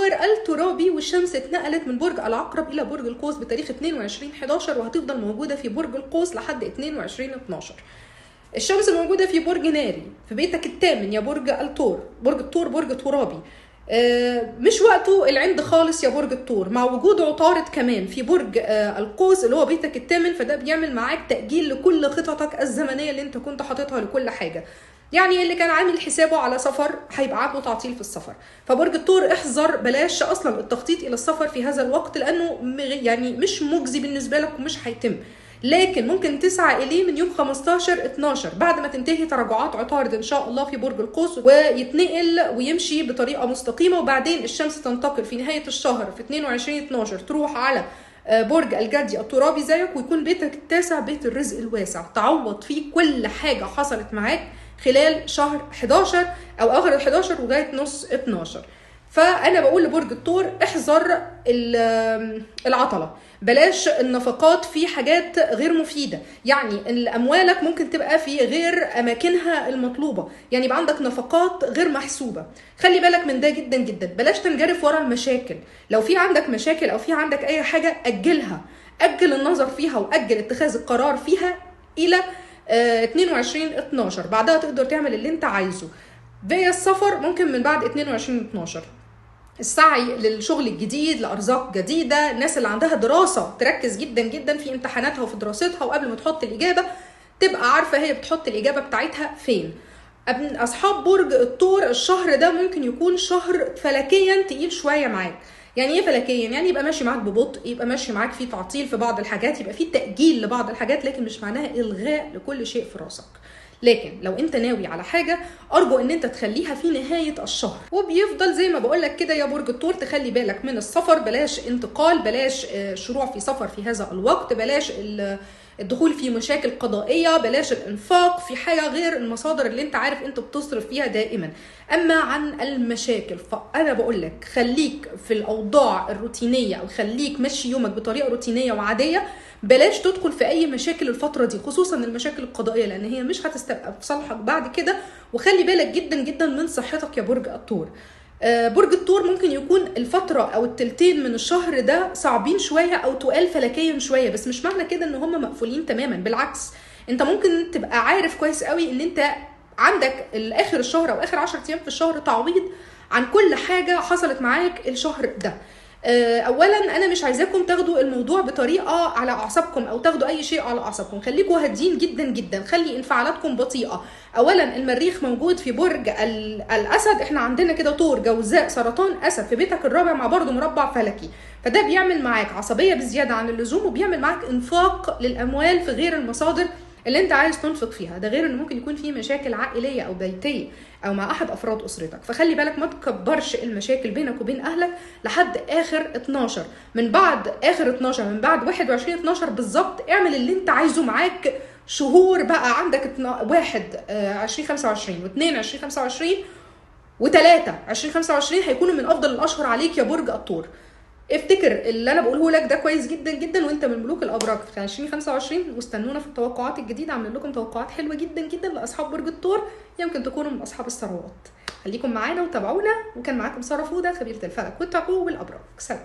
الثور الترابي، والشمس اتنقلت من برج العقرب الى برج القوس بتاريخ 22/11 وهتفضل موجوده في برج القوس لحد 22/12. الشمس موجوده في برج ناري في بيتك الثامن يا برج الثور. برج الثور برج ترابي، مش وقته العند خالص يا برج الثور، مع وجود عطارد كمان في برج القوس اللي هو بيتك الثامن، فده بيعمل معاك تأجيل لكل خططك الزمنية اللي انت كنت حاططها لكل حاجة. يعني اللي كان عامل حسابه على سفر هيبقى عنده تعطيل في السفر. فبرج الثور احذر، بلاش اصلا التخطيط الى السفر في هذا الوقت لانه يعني مش مجزي بالنسبة لك ومش هيتم، لكن ممكن تسعى اليه من يوم 15/12 بعد ما تنتهي تراجعات عطارد ان شاء الله في برج القوس ويتنقل ويمشي بطريقه مستقيمه، وبعدين الشمس تنتقل في نهايه الشهر في 22/12 تروح على برج الجدي الترابي زيك، ويكون بيتك التاسع بيت الرزق الواسع، تعوض فيه كل حاجه حصلت معاك خلال شهر 11 او اخر ال 11 لغايه نص 12. فانا بقول لبرج الثور احذر العطله، بلاش النفقات في حاجات غير مفيده، يعني اموالك ممكن تبقى في غير اماكنها المطلوبه، يعني يبقى عندك نفقات غير محسوبه، خلي بالك من ده جدا جدا. بلاش تنجرف ورا المشاكل، لو في عندك مشاكل او في عندك اي حاجه اجلها، اجل النظر فيها واجل اتخاذ القرار فيها الى 22/12، بعدها تقدر تعمل اللي انت عايزه. باقي السفر ممكن من بعد 22/12. السعي للشغل الجديد، لأرزاق جديدة، الناس اللي عندها دراسة تركز جدا جدا في امتحاناتها وفي دراستها، وقبل ما تحط الإجابة تبقى عارفة هي بتحط الإجابة بتاعتها فين. أصحاب برج الثور الشهر ده ممكن يكون شهر فلكيا تقيل شوية معاك. يعني ايه فلكيا؟ يعني يبقى ماشي معاك ببطء، يبقى ماشي معاك في تعطيل في بعض الحاجات، يبقى في تأجيل لبعض الحاجات، لكن مش معناها إلغاء لكل شيء في راسك. لكن لو انت ناوي على حاجه ارجو ان انت تخليها في نهايه الشهر. وبيفضل زي ما بقولك كده يا برج الثور تخلي بالك من السفر، بلاش انتقال، بلاش شروع في سفر في هذا الوقت، بلاش الدخول في مشاكل قضائيه، بلاش الانفاق في حاجه غير المصادر اللي انت عارف انت بتصرف فيها دائما. اما عن المشاكل فانا بقولك خليك في الاوضاع الروتينيه، او خليك مشي يومك بطريقه روتينيه وعاديه، بلاش تدخل في اي مشاكل الفتره دي، خصوصا المشاكل القضائيه لان هي مش هتستبقى في صالحك بعد كده. وخلي بالك جدا جدا من صحتك يا برج الثور. برج الثور ممكن يكون الفتره او التلتين من الشهر ده صعبين شويه او تقال فلكيا شويه، بس مش معنى كده ان هم مقفولين تماما، بالعكس انت ممكن تبقى عارف كويس قوي ان انت عندك اخر الشهر او اخر 10 ايام في الشهر تعويض عن كل حاجه حصلت معاك الشهر ده. اولا انا مش عايزاكم تاخدوا الموضوع بطريقه على اعصابكم او تاخدوا اي شيء على اعصابكم، خليكوا هادين جدا جدا، خلي انفعالاتكم بطيئه. اولا المريخ موجود في برج الاسد، احنا عندنا كده ثور جوزاء سرطان اسد في بيتك الرابع مع برضه مربع فلكي، فده بيعمل معاك عصبيه بزياده عن اللزوم، وبيعمل معاك انفاق للاموال في غير المصادر اللي انت عايز تنفق فيها، ده غير ان ممكن يكون في مشاكل عائليه او بيتيه او مع احد افراد اسرتك، فخلي بالك ما تكبرش المشاكل بينك وبين اهلك لحد اخر 12. من بعد اخر 12 من بعد 21/12 بالظبط اعمل اللي انت عايزه، معاك شهور بقى، عندك 1/2025 و2/2025 و3/2025 هيكونوا من افضل الاشهر عليك يا برج الثور. افتكر اللي انا بقوله لك ده كويس جدا جدا، وانت من ملوك الابراج في 2025. واستنونا في التوقعات الجديده، عاملين لكم توقعات حلوه جدا جدا لاصحاب برج الثور، يمكن تكونوا من اصحاب الثروات. خليكم معانا وتابعونا، وكان معاكم ساره فوده خبيره الفلك والتعقوب والابراج. سلام.